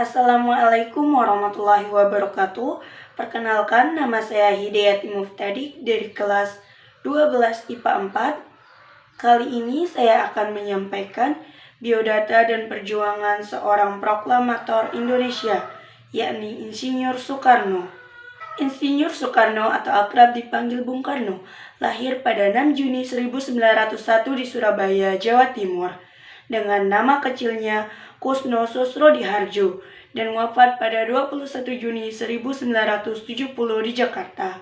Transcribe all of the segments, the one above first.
Assalamualaikum warahmatullahi wabarakatuh. Perkenalkan, nama saya Hidayati Muftadi dari kelas 12 IPA 4. Kali ini saya akan menyampaikan biodata dan perjuangan seorang proklamator Indonesia, yakni Insinyur Soekarno. Insinyur Soekarno atau akrab dipanggil Bung Karno, lahir pada 6 Juni 1901 di Surabaya, Jawa Timur, dengan nama kecilnya Kusno Susrodiharjo, dan wafat pada 21 Juni 1970 di Jakarta.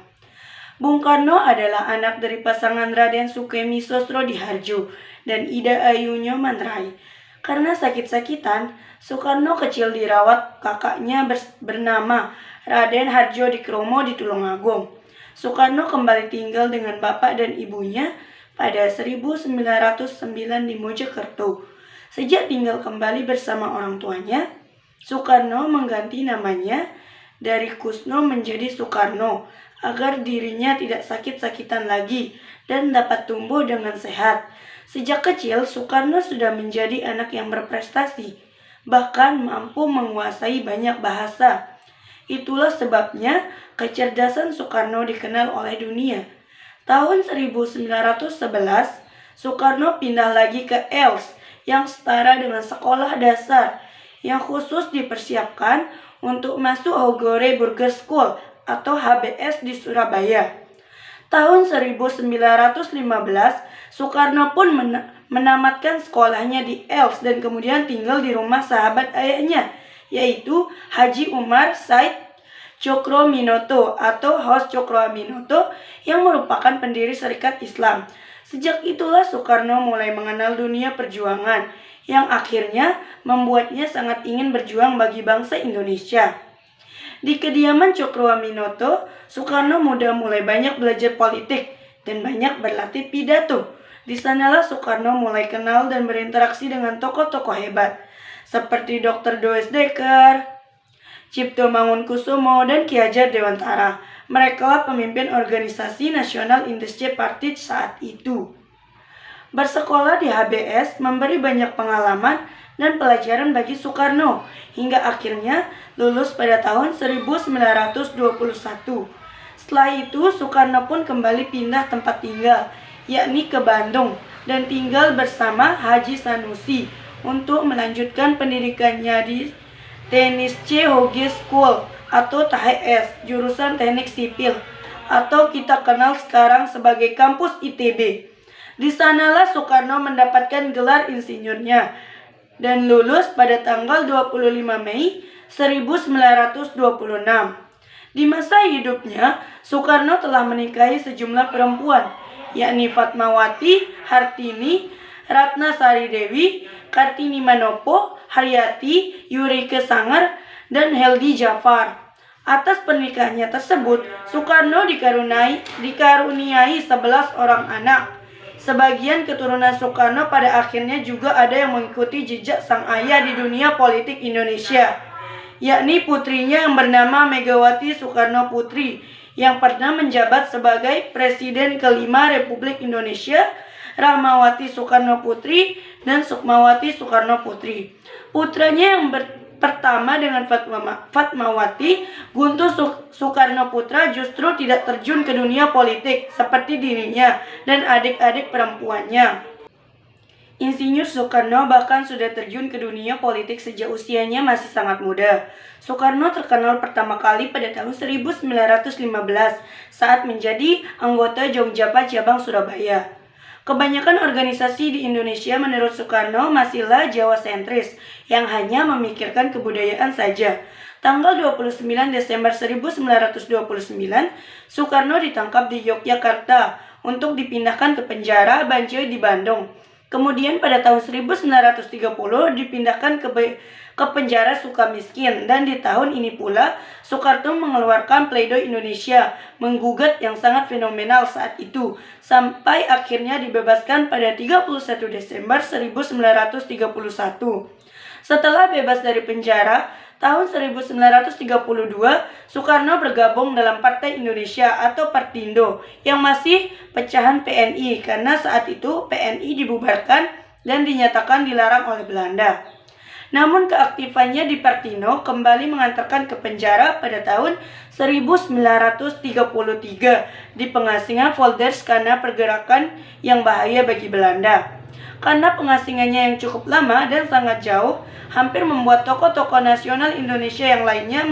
Bung Karno adalah anak dari pasangan Raden Sukemi Susrodiharjo dan Ida Ayu Nyoman-Rai. Karena sakit-sakitan, Soekarno kecil dirawat kakaknya bernama Raden Harjodikromo di Tulungagung. Soekarno kembali tinggal dengan bapak dan ibunya pada 1909 di Mojokerto. Sejak tinggal kembali bersama orang tuanya, Soekarno mengganti namanya dari Kusno menjadi Soekarno agar dirinya tidak sakit-sakitan lagi dan dapat tumbuh dengan sehat. Sejak kecil, Soekarno sudah menjadi anak yang berprestasi, bahkan mampu menguasai banyak bahasa. Itulah sebabnya kecerdasan Soekarno dikenal oleh dunia. Tahun 1911, Soekarno pindah lagi ke ELS yang setara dengan sekolah dasar yang khusus dipersiapkan untuk masuk Hogore Burger School atau HBS di Surabaya. Tahun 1915, Soekarno pun menamatkan sekolahnya di ELS dan kemudian tinggal di rumah sahabat ayahnya, yaitu Haji Umar Said Cokroaminoto atau Hos Cokroaminoto yang merupakan pendiri Serikat Islam. Sejak itulah Soekarno mulai mengenal dunia perjuangan yang akhirnya membuatnya sangat ingin berjuang bagi bangsa Indonesia. Di kediaman Cokroaminoto, Soekarno muda mulai banyak belajar politik dan banyak berlatih pidato. Di sanalah Soekarno mulai kenal dan berinteraksi dengan tokoh-tokoh hebat seperti Dr. Does Dekker, Cipto Mangunkusumo, dan Ki Hajar Dewantara. Mereka pemimpin organisasi Nasional Industri Party saat itu. Bersekolah di HBS memberi banyak pengalaman dan pelajaran bagi Soekarno hingga akhirnya lulus pada tahun 1921. Setelah itu Soekarno pun kembali pindah tempat tinggal, yakni ke Bandung, dan tinggal bersama Haji Sanusi untuk melanjutkan pendidikannya di TNISC Hoge School atau THS, jurusan Teknik Sipil, atau kita kenal sekarang sebagai kampus ITB. Di sanalah Soekarno mendapatkan gelar insinyurnya dan lulus pada tanggal 25 Mei 1926. Di masa hidupnya, Soekarno telah menikahi sejumlah perempuan, yakni Fatmawati, Hartini, Ratna Sari Dewi, Kartini Manopo, Haryati, Yurike Sanger, dan Heldi Jafar. Atas pernikahannya tersebut, Soekarno dikaruniai 11 orang anak. Sebagian keturunan Soekarno pada akhirnya juga ada yang mengikuti jejak sang ayah di dunia politik Indonesia, yakni putrinya yang bernama Megawati Soekarno Putri, yang pernah menjabat sebagai Presiden kelima Republik Indonesia, Rahmawati Soekarno Putri, dan Sukmawati Soekarno Putri. Putranya yang pertama dengan Fatmawati, Guntur Soekarno Putra, justru tidak terjun ke dunia politik seperti dirinya dan adik-adik perempuannya. Insinyur Soekarno bahkan sudah terjun ke dunia politik sejak usianya masih sangat muda. Soekarno terkenal pertama kali pada tahun 1915 saat menjadi anggota Jongjapa Cabang Surabaya. Kebanyakan organisasi di Indonesia menurut Soekarno masihlah Jawa sentris yang hanya memikirkan kebudayaan saja. Tanggal 29 Desember 1929, Soekarno ditangkap di Yogyakarta untuk dipindahkan ke penjara Banjoi di Bandung. Kemudian pada tahun 1930 dipindahkan ke penjara Sukamiskin, dan di tahun ini pula Soekarno mengeluarkan Pledoi Indonesia, menggugat yang sangat fenomenal saat itu, sampai akhirnya dibebaskan pada 31 Desember 1931. Setelah bebas dari penjara, tahun 1932, Soekarno bergabung dalam Partai Indonesia atau Partindo yang masih pecahan PNI karena saat itu PNI dibubarkan dan dinyatakan dilarang oleh Belanda. Namun keaktifannya di Partino kembali mengantarkan ke penjara pada tahun 1933 di pengasingan Volders karena pergerakan yang bahaya bagi Belanda. Karena pengasingannya yang cukup lama dan sangat jauh, hampir membuat tokoh-tokoh nasional Indonesia yang lainnya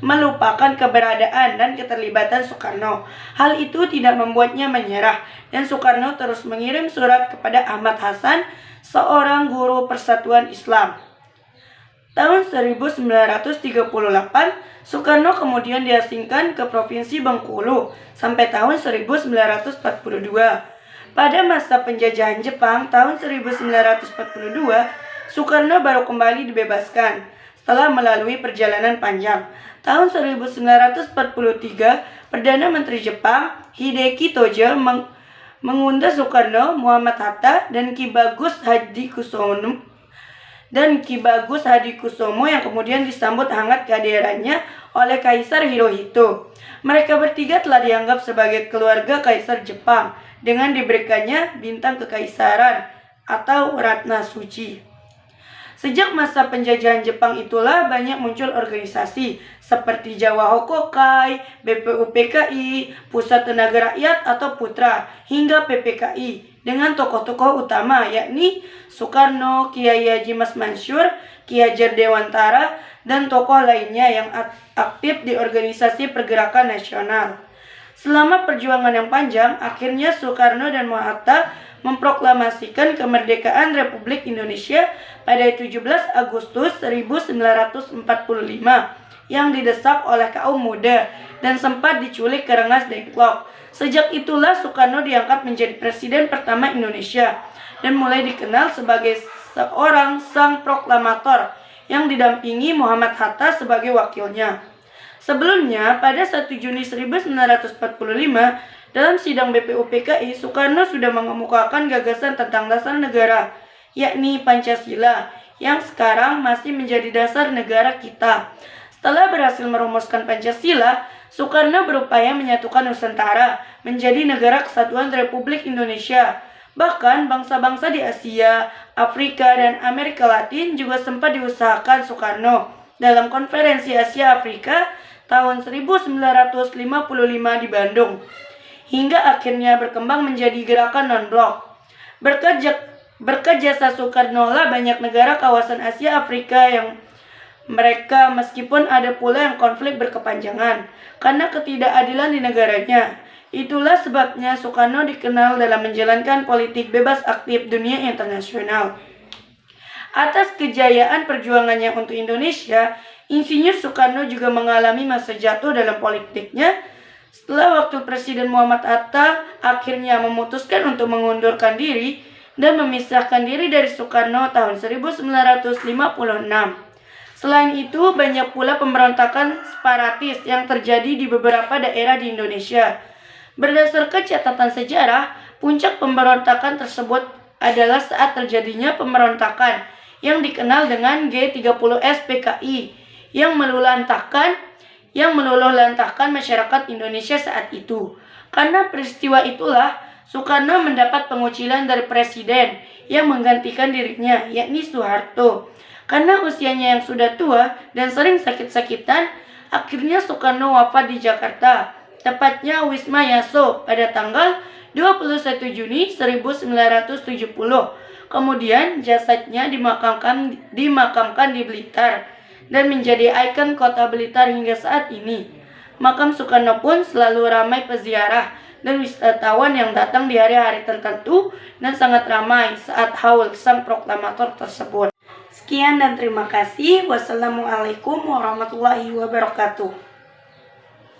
melupakan keberadaan dan keterlibatan Soekarno. Hal itu tidak membuatnya menyerah, dan Soekarno terus mengirim surat kepada Ahmad Hasan, seorang guru Persatuan Islam. Tahun 1938, Soekarno kemudian diasingkan ke Provinsi Bengkulu sampai tahun 1942. Pada masa penjajahan Jepang tahun 1942, Soekarno baru kembali dibebaskan setelah melalui perjalanan panjang. Tahun 1943, Perdana Menteri Jepang Hideki Tojo mengundang Soekarno, Muhammad Hatta, dan Ki Bagus Hadi Kusumo yang kemudian disambut hangat kehadirannya oleh Kaisar Hirohito. Mereka bertiga telah dianggap sebagai keluarga Kaisar Jepang dengan diberikannya bintang kekaisaran atau Ratna Suci. Sejak masa penjajahan Jepang itulah banyak muncul organisasi seperti Jawa Hokokai, BPUPKI, Pusat Tenaga Rakyat atau Putra, hingga PPKI dengan tokoh-tokoh utama yakni Soekarno, Kiai Haji Mas Mansur, Ki Hajar Dewantara, dan tokoh lainnya yang aktif di organisasi pergerakan nasional. Selama perjuangan yang panjang, akhirnya Soekarno dan Hatta memproklamasikan kemerdekaan Republik Indonesia pada 17 Agustus 1945 yang didesak oleh kaum muda dan sempat diculik ke Rengas Dengklok. Sejak itulah Soekarno diangkat menjadi presiden pertama Indonesia dan mulai dikenal sebagai seorang sang proklamator yang didampingi Muhammad Hatta sebagai wakilnya. Sebelumnya, pada 1 Juni 1945, dalam sidang BPUPKI, Soekarno sudah mengemukakan gagasan tentang dasar negara, yakni Pancasila, yang sekarang masih menjadi dasar negara kita. Setelah berhasil merumuskan Pancasila, Soekarno berupaya menyatukan Nusantara menjadi negara kesatuan Republik Indonesia. Bahkan bangsa-bangsa di Asia, Afrika, dan Amerika Latin juga sempat diusahakan Soekarno dalam Konferensi Asia Afrika tahun 1955 di Bandung, hingga akhirnya berkembang menjadi gerakan non-blok. Berkat jasa Soekarno lah banyak negara kawasan Asia Afrika yang mereka meskipun ada pula yang konflik berkepanjangan karena ketidakadilan di negaranya. Itulah sebabnya Soekarno dikenal dalam menjalankan politik bebas aktif dunia internasional. Atas kejayaan perjuangannya untuk Indonesia, Insinyur Soekarno juga mengalami masa jatuh dalam politiknya setelah Wakil Presiden Muhammad Hatta akhirnya memutuskan untuk mengundurkan diri dan memisahkan diri dari Soekarno tahun 1956. Selain itu, banyak pula pemberontakan separatis yang terjadi di beberapa daerah di Indonesia. Berdasarkan catatan sejarah, puncak pemberontakan tersebut adalah saat terjadinya pemberontakan yang dikenal dengan G30S PKI yang meluluh lantahkan masyarakat Indonesia saat itu. Karena peristiwa itulah, Soekarno mendapat pengucilan dari presiden yang menggantikan dirinya, yakni Soeharto. Karena usianya yang sudah tua dan sering sakit-sakitan, akhirnya Soekarno wafat di Jakarta, tepatnya Wisma Yaso pada tanggal 21 Juni 1970. Kemudian jasadnya dimakamkan di Blitar dan menjadi ikon kota Blitar hingga saat ini. Makam Soekarno pun selalu ramai peziarah dan wisatawan yang datang di hari-hari tertentu dan sangat ramai saat haul sang proklamator tersebut. Sekian dan terima kasih. Wassalamualaikum warahmatullahi wabarakatuh.